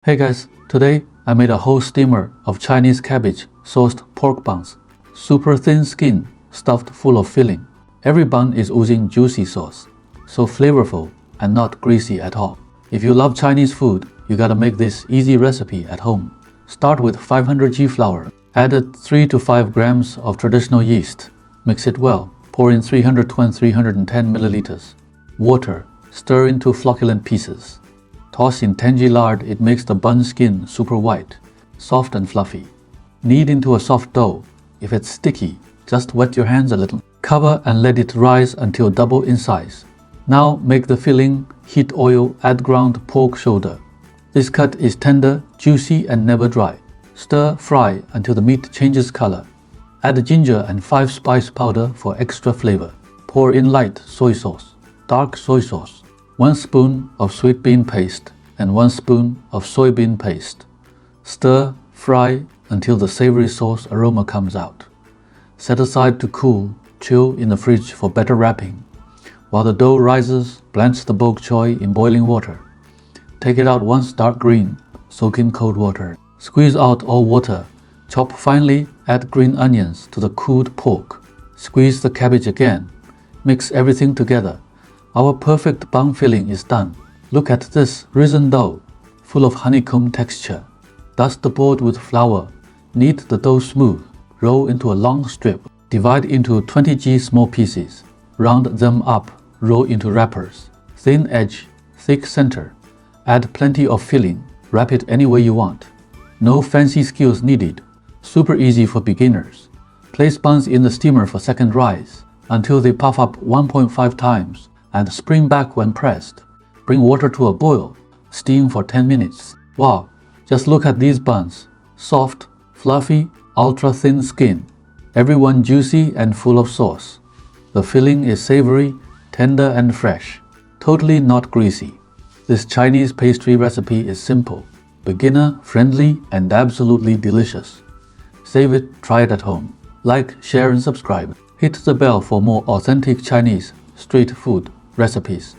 Hey guys, today I made a whole steamer of Chinese cabbage sauced pork buns. Super thin skin, stuffed full of filling. Every bun is oozing juicy sauce, so flavorful and not greasy at all. If you love Chinese food, you gotta make this easy recipe at home. Start with 500 g flour. Add 3 to 5 grams of traditional yeast. Mix it well. Pour in 310 milliliters. Water. Stir into flocculent pieces. Toss in tangy lard, it makes the bun skin super white, soft and fluffy. Knead into a soft dough. If it's sticky, just wet your hands a little. Cover and let it rise until double in size. Now make the filling, heat oil, add ground pork shoulder. This cut is tender, juicy and never dry. Stir, fry until the meat changes color. Add ginger and 5 spice powder for extra flavor. Pour in light soy sauce, dark soy sauce. 1 spoon of sweet bean paste and 1 spoon of soybean paste. Stir, fry until the savory sauce aroma comes out. Set aside to cool, chill in the fridge for better wrapping. While the dough rises, blanch the bok choy in boiling water. Take it out once dark green, soak in cold water. Squeeze out all water. Chop finely, add green onions to the cooled pork. Squeeze the cabbage again. Mix everything together. Our perfect bun filling is done. Look at this risen dough, full of honeycomb texture. Dust the board with flour. Knead the dough smooth. Roll into a long strip. Divide into 20 g small pieces. Round them up. Roll into wrappers. Thin edge, thick center. Add plenty of filling. Wrap it any way you want. No fancy skills needed. Super easy for beginners. Place buns in the steamer for second rise until they puff up 1.5 times. And spring back when pressed. Bring water to a boil. Steam for 10 minutes. Wow, just look at these buns. Soft, fluffy, ultra thin skin. Every one juicy and full of sauce. The filling is savory, tender and fresh. Totally not greasy. This Chinese pastry recipe is simple, beginner friendly and absolutely delicious. Save it, try it at home. Like, share and subscribe. Hit the bell for more authentic Chinese street food recipes.